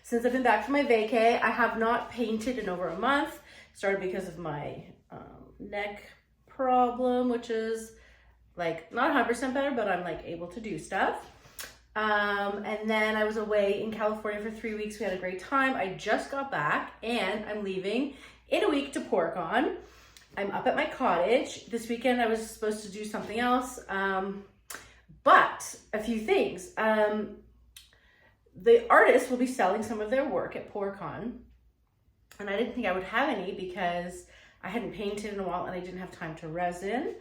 since I've been back from my vacay. I have not painted in over a month. Started because of my neck problem, which is like not 100% better, but I'm like able to do stuff. And then I was away in California for 3 weeks. We had a great time. I just got back and I'm leaving in a week to PorkCon. I'm up at my cottage. This weekend I was supposed to do something else, but a few things. The artists will be selling some of their work at PorkCon, and I didn't think I would have any because I hadn't painted in a while and I didn't have time to resin.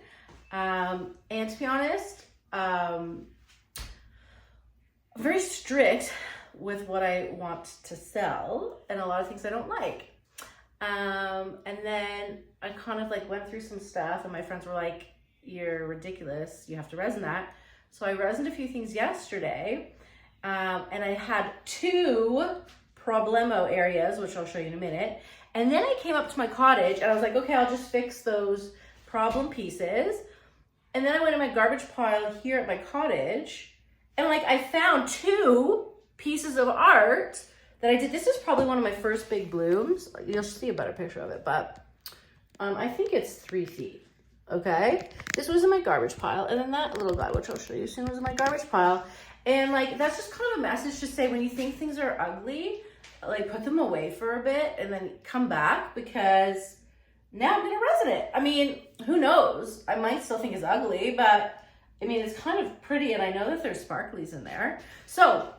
And to be honest, I'm very strict with what I want to sell and a lot of things I don't like. And then I kind of like went through some stuff and my friends were like, you're ridiculous, you have to resin that. So I resined a few things yesterday, and I had 2 problemo areas, which I'll show you in a minute. And then I came up to my cottage and I was like, okay, I'll just fix those problem pieces. And then I went in my garbage pile here at my cottage and like I found 2 pieces of art that I did. This is probably one of my first big blooms. You'll see a better picture of it, but I think it's 3 feet, okay? This was in my garbage pile, and then that little guy, which I'll show you soon, was in my garbage pile. And like, that's just kind of a message to say when you think things are ugly, like put them away for a bit and then come back, because now I'm gonna resin it. I mean, who knows? I might still think it's ugly, but I mean, it's kind of pretty, and I know that there's sparklies in there. So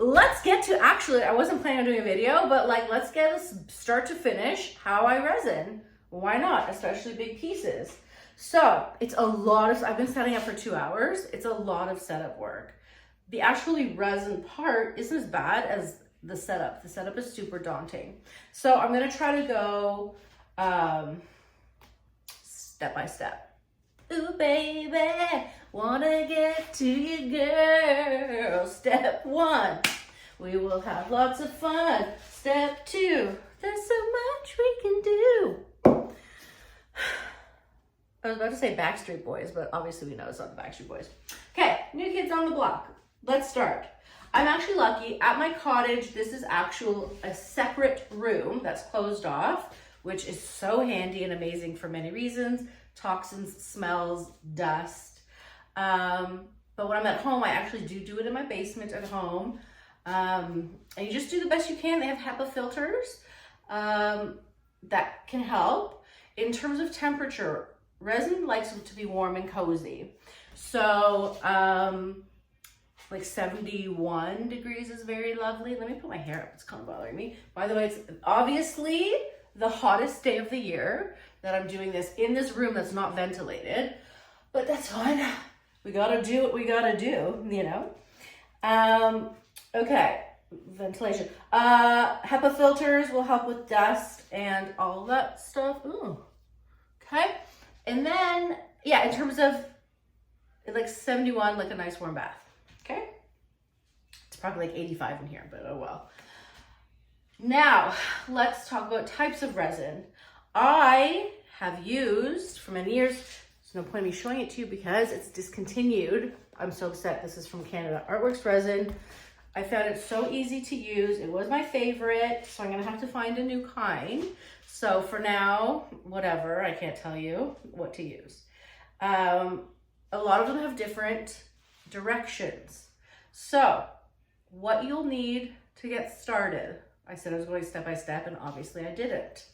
let's get to, actually, I wasn't planning on doing a video, but like, let's get a start to finish how I resin. Why not? Especially big pieces. So it's a lot of, I've been setting up for 2 hours. It's a lot of setup work. The actually resin part isn't as bad as the setup. The setup is super daunting. So I'm gonna try to go step by step. Ooh, baby, wanna get to you, girl. Step 1, we will have lots of fun. Step 2, there's so much we can do. I was about to say Backstreet Boys, but obviously we know it's not the Backstreet Boys. Okay, New Kids on the Block. Let's start. I'm actually lucky. At my cottage, this is a separate room that's closed off, which is so handy and amazing for many reasons. Toxins, smells, dust. But when I'm at home, I actually do it in my basement at home. And you just do the best you can. They have HEPA filters that can help. In terms of temperature, resin likes it to be warm and cozy. So like 71 degrees is very lovely. Let me put my hair up, it's kind of bothering me. By the way, it's obviously the hottest day of the year that I'm doing this in this room that's not ventilated, but that's fine. We gotta do what we gotta do, you know? Okay, ventilation. HEPA filters will help with dust and all that stuff. Ooh, okay. And then, yeah, in terms of like 71, like a nice warm bath, okay? It's probably like 85 in here, but oh well. Now, let's talk about types of resin. I have used for many years, there's no point in me showing it to you because it's discontinued. I'm so upset. This is from Canada, Artworks resin. I found it so easy to use. It was my favorite, so I'm gonna have to find a new kind. So for now, whatever, I can't tell you what to use. A lot of them have different directions. So what you'll need to get started, I said I was going step by step, and obviously I didn't.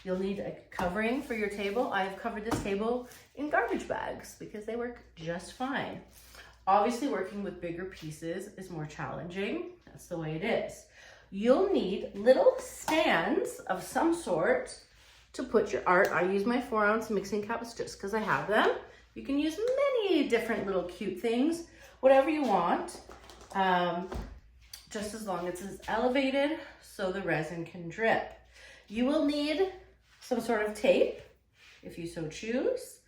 You'll need a covering for your table. I've covered this table in garbage bags because they work just fine. Obviously working with bigger pieces is more challenging. That's the way it is. You'll need little stands of some sort to put your art. I use my 4-ounce mixing cups just because I have them. You can use many different little cute things, whatever you want, just as long as it's elevated so the resin can drip. You will need some sort of tape if you so choose.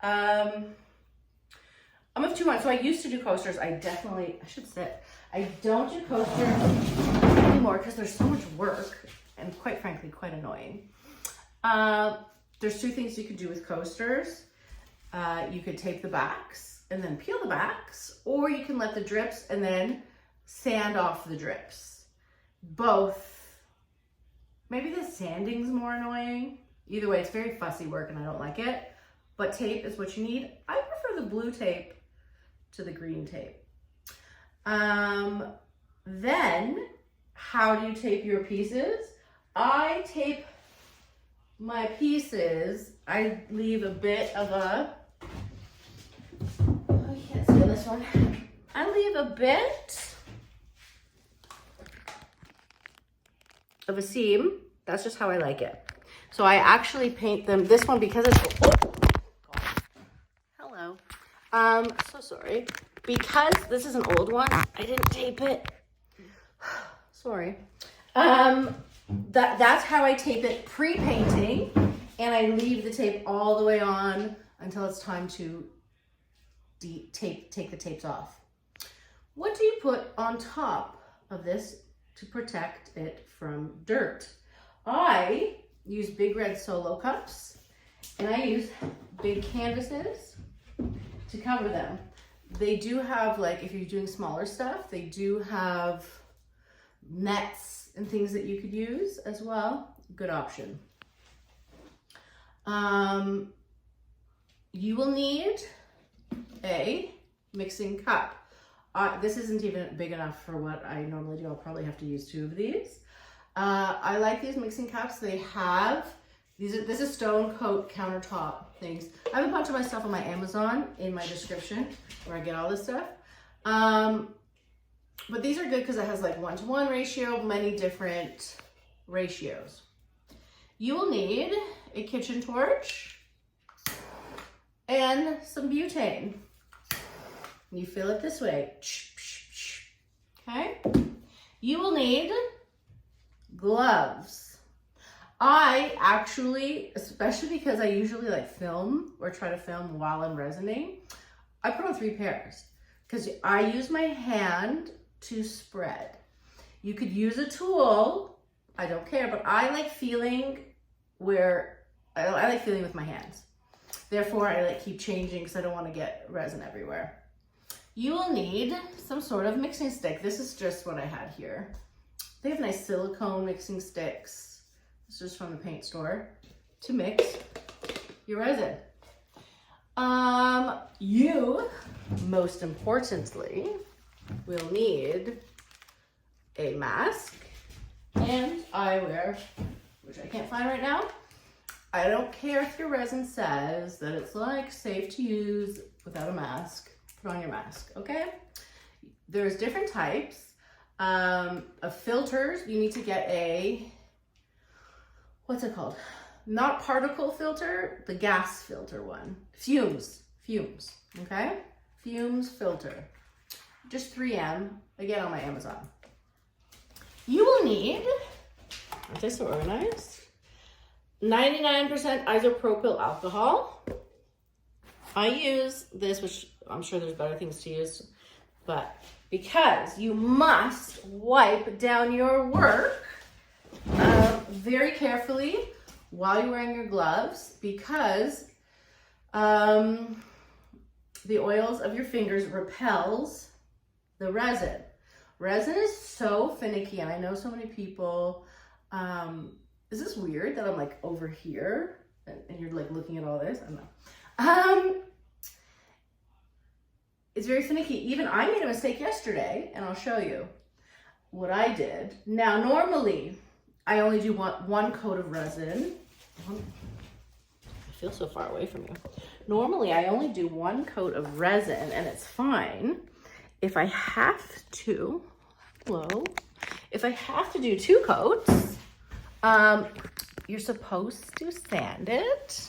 I'm of 2 minds. So I used to do coasters. I should sit. I don't do coasters anymore because there's so much work and quite frankly, quite annoying. There's 2 things you could do with coasters. You could tape the backs and then peel the backs, or you can let the drips and then sand off the drips. both, maybe the sanding's more annoying. Either way, it's very fussy work and I don't like it, but tape is what you need. I prefer the blue tape to the green tape. Then how do you tape your pieces? I tape my pieces, I leave a bit of a, oh, you can't see on this one. I leave a bit of a seam. That's just how I like it. So I actually paint them, this one, because it's, oh, God. Hello. So sorry. Because this is an old one, I didn't tape it. Sorry. That's how I tape it pre-painting, and I leave the tape all the way on until it's time to take the tapes off. What do you put on top of this to protect it from dirt? I use big red Solo cups, and I use big canvases to cover them. They do have, like, if you're doing smaller stuff, they do have nets and things that you could use as well. Good option. You will need a mixing cup. This isn't even big enough for what I normally do. I'll probably have to use 2 of these. I like these mixing cups. They have, this is stone coat countertop things. I have a bunch of my stuff on my Amazon in my description where I get all this stuff. But these are good because it has like 1-to-1 ratio, many different ratios. You will need a kitchen torch and some butane. You fill it this way. Okay. You will need gloves. I actually, especially because I usually like film or try to film while I'm resining, I put on 3 pairs because I use my hand to spread. You could use a tool, I don't care, but I like feeling I like feeling with my hands. Therefore, I like keep changing because I don't want to get resin everywhere. You will need some sort of mixing stick. This is just what I had here. They have nice silicone mixing sticks. This is from the paint store to mix your resin. You, most importantly, will need a mask and eyewear, which I can't find right now. I don't care if your resin says that it's like safe to use without a mask. Put on your mask, okay? There's different types of filters. You need to get a, what's it called? Not particle filter, the gas filter one. Fumes, okay? Fumes filter. Just 3M, again on my Amazon. You will need, aren't they so organized? 99% isopropyl alcohol. I use this, which I'm sure there's better things to use, but because you must wipe down your work very carefully while you're wearing your gloves, because the oils of your fingers repels the resin. Resin is so finicky, and I know so many people, is this weird that I'm like over here and you're like looking at all this? I don't know. It's very finicky. Even I made a mistake yesterday, and I'll show you what I did. Now, normally, I only do one coat of resin. I feel so far away from you. Normally, I only do 1 coat of resin, and it's fine. If I have to, if I have to do 2 coats, you're supposed to sand it.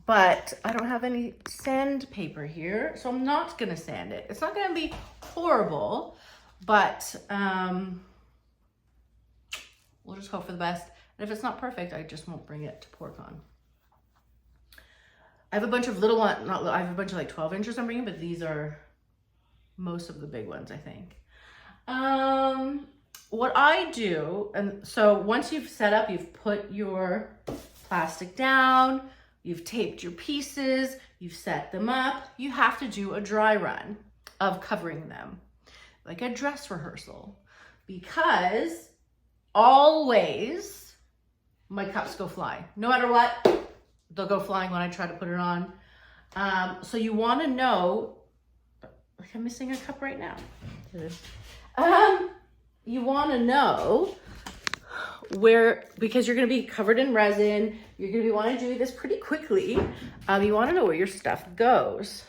But I don't have any sandpaper here, so I'm not gonna sand it. It's not gonna be horrible, but we'll just hope for the best. And if it's not perfect, I just won't bring it to PourCon. I have a bunch of little ones, I have a bunch of like 12 inches I'm bringing, but these are most of the big ones, I think. What I do, and so once you've set up, you've put your plastic down, you've taped your pieces, you've set them up, you have to do a dry run of covering them, like a dress rehearsal, because always my cups go flying. No matter what, they'll go flying when I try to put it on. So you want to know, like I'm missing a cup right now. You want to know where, because you're going to be covered in resin, you're going to be wanting to do this pretty quickly. You want to know where your stuff goes.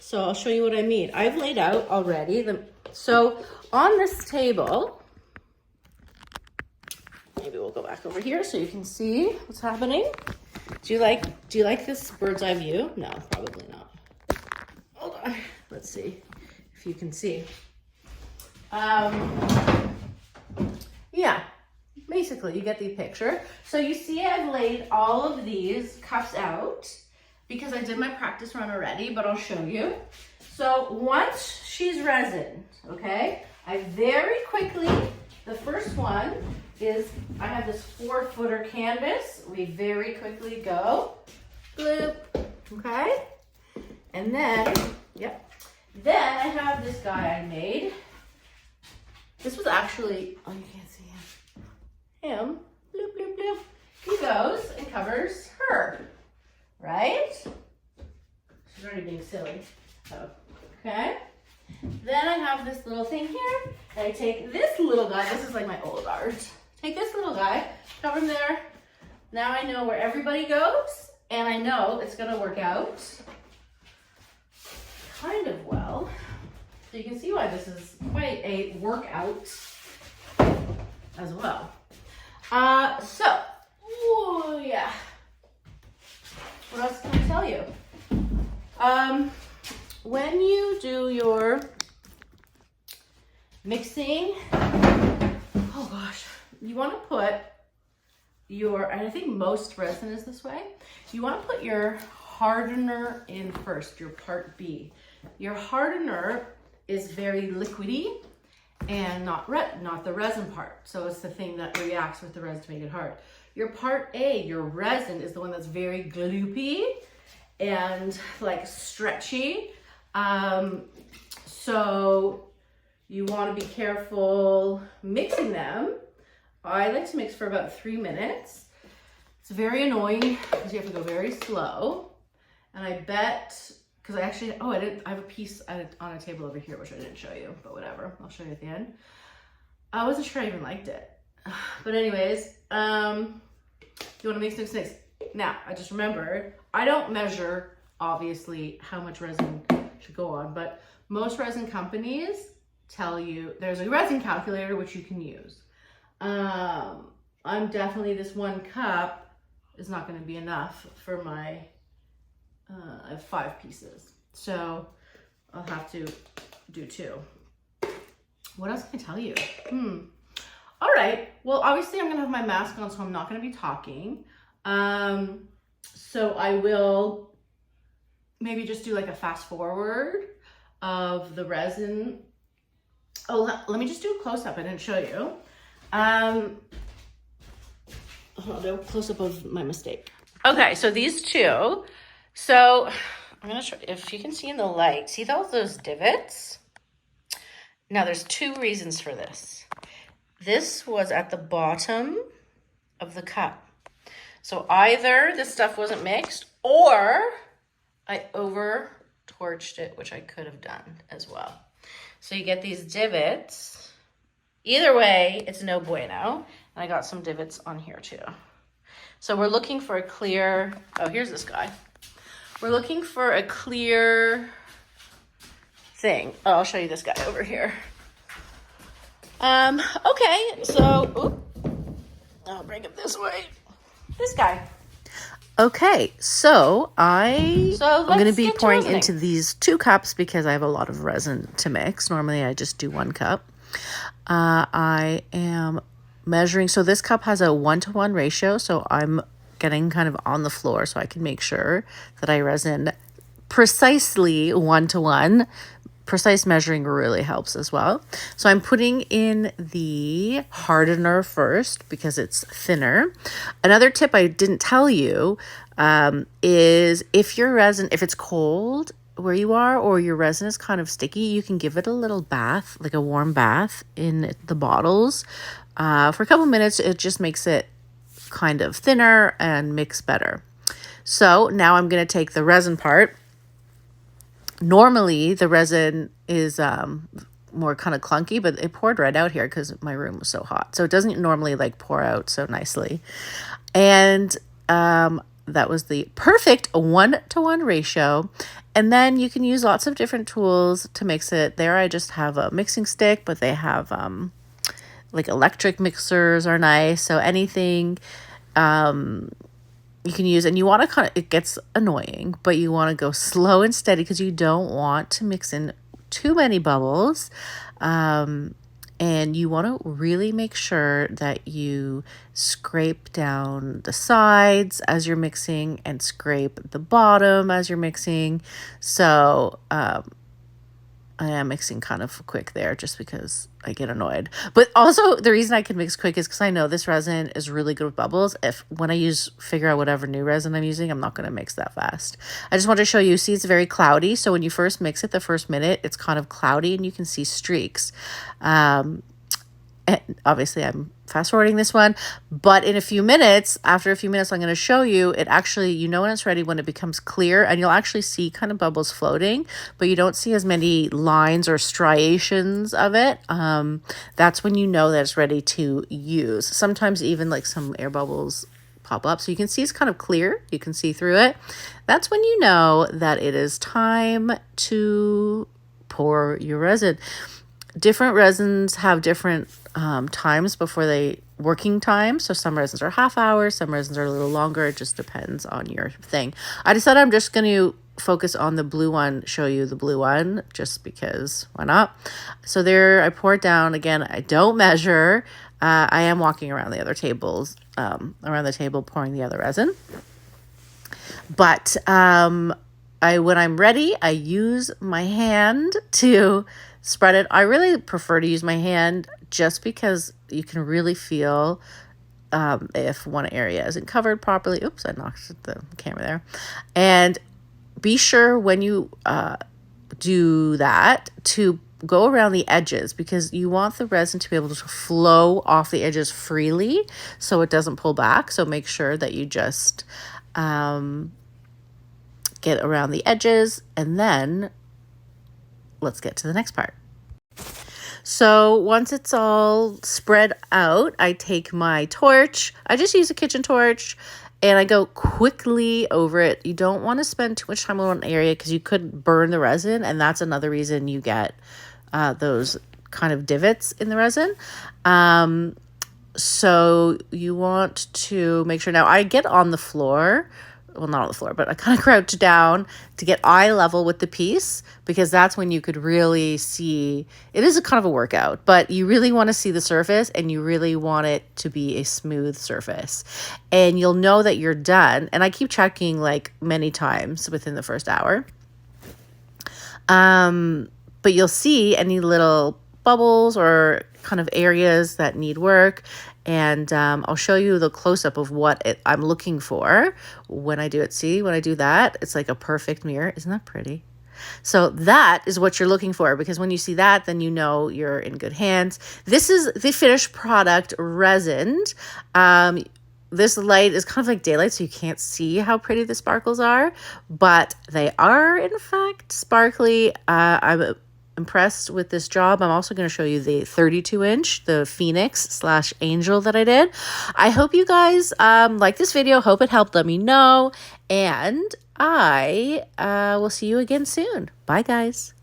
So I'll show you what I mean. I've laid out already. So on this table, maybe we'll go back over here so you can see what's happening. Do you like this bird's eye view? No, probably not. Hold on. Let's see if you can see. Yeah, basically you get the picture. So you see I've laid all of these cups out because I did my practice run already, but I'll show you. So once she's resin, okay, I very quickly, the first one is, I have this 4-footer canvas. We very quickly go, bloop, okay? And then, yep. Then I have this guy I made. This was actually, oh, you can't see him. Bloop, bloop, bloop. He goes and covers her, right? She's already being silly. Oh, okay. Then I have this little thing here, and I take this little guy. This is like my old art. Take this little guy, cover him there. Now I know where everybody goes, and I know it's gonna work out kind of well. So you can see why this is quite a workout as well. Oh yeah. What else can I tell you? When you do your mixing, oh gosh, you want to put your, and I think most resin is this way, you want to put your hardener in first, your part B. Your hardener is very liquidy and not the resin part. So it's the thing that reacts with the resin to make it hard. Your part A, your resin, is the one that's very gloopy and like stretchy. So you want to be careful mixing them. I like to mix for about 3 minutes. It's very annoying because you have to go very slow. And I bet, because I actually, I have a piece on a table over here, which I didn't show you, but whatever. I'll show you at the end. I wasn't sure I even liked it. But anyways, you want to mix. Now, I just remembered, I don't measure, obviously, how much resin should go on, but most resin companies tell you, there's a resin calculator which you can use. I'm definitely, this 1 cup is not going to be enough for my, I have 5 pieces. So I'll have to do 2. What else can I tell you? All right. Well, obviously I'm going to have my mask on, so I'm not going to be talking. So I will maybe just do like a fast forward of the resin. Oh, let me just do a close-up. I didn't show you. I'll do a close-up of my mistake. Okay, so these 2. So I'm going to show, if you can see in the light, see those divots? Now there's 2 reasons for this. This was at the bottom of the cup. So either this stuff wasn't mixed or I over torched it, which I could have done as well. So you get these divots. Either way, it's no bueno. And I got some divots on here too. So we're looking for a clear, oh, here's this guy. We're looking for a clear thing. Oh, I'll show you this guy over here. Okay, so, I'll bring him this way. This guy. Okay, so I'm going to be pouring into these 2 cups because I have a lot of resin to mix. Normally I just do 1 cup. I am measuring, so this cup has a 1-to-1 ratio, so I'm getting kind of on the floor so I can make sure that I resin precisely 1-to-1. Precise measuring really helps as well. So I'm putting in the hardener first because it's thinner. Another tip I didn't tell you is if your resin, if it's cold, where you are or your resin is kind of sticky, you can give it a little bath, like a warm bath in the bottles. For a couple minutes, it just makes it kind of thinner and mix better. So now I'm going to take the resin part. Normally, the resin is more kind of clunky, but it poured right out here because my room was so hot. So it doesn't normally like pour out so nicely. And that was the perfect 1-to-1 ratio. And then you can use lots of different tools to mix it. There I just have a mixing stick, but they have like electric mixers are nice. So anything you can use, and you want to kind of, it gets annoying, but you want to go slow and steady because you don't want to mix in too many bubbles. And you want to really make sure that you scrape down the sides as you're mixing and scrape the bottom as you're mixing. So I am mixing kind of quick there just because I get annoyed. But also the reason I can mix quick is because I know this resin is really good with bubbles. When I figure out whatever new resin I'm using, I'm not going to mix that fast. I just want to show you, see, it's very cloudy. So when you first mix it, the first minute, it's kind of cloudy and you can see streaks. And obviously I'm fast forwarding this one, but in a few minutes, after a few minutes, I'm going to show you it actually, you know when it's ready when it becomes clear, and you'll actually see kind of bubbles floating, but you don't see as many lines or striations of it. That's when you know that it's ready to use. Sometimes even like some air bubbles pop up. So you can see it's kind of clear. You can see through it. That's when you know that it is time to pour your resin. Different resins have different times before working time. So some resins are half hours, some resins are a little longer. It just depends on your thing. I decided I'm just going to focus on the blue one, show you the blue one, just because why not? So there, I pour it down. Again, I don't measure. I am walking around the other tables, around the table, pouring the other resin. But when I'm ready, I use my hand to spread it. I really prefer to use my hand just because you can really feel if one area isn't covered properly. Oops, I knocked the camera there. And be sure when you do that to go around the edges, because you want the resin to be able to flow off the edges freely so it doesn't pull back. So make sure that you just get around the edges, and then let's get to the next part. So once it's all spread out, I take my torch. I just use a kitchen torch and I go quickly over it. You don't want to spend too much time on one area because you could burn the resin, and that's another reason you get those kind of divots in the resin. So you want to make sure. Now I get on the floor. Well, not on the floor, but I kind of crouch down to get eye level with the piece, because that's when you could really see. It is a kind of a workout, but you really want to see the surface, and you really want it to be a smooth surface, and you'll know that you're done. And I keep checking like many times within the first hour. But you'll see any little bubbles or kind of areas that need work. And I'll show you the close-up of what I'm looking for when I do it. See, when I do that, it's like a perfect mirror. Isn't that pretty? So that is what you're looking for, because when you see that, then you know you're in good hands. This is the finished product resined. This light is kind of like daylight, so you can't see how pretty the sparkles are, but they are, in fact, sparkly. I'm impressed with this job. I'm also going to show you the 32-inch, the Phoenix/Angel that I did. I hope you guys like this video. Hope it helped. Let me know. And I will see you again soon. Bye, guys.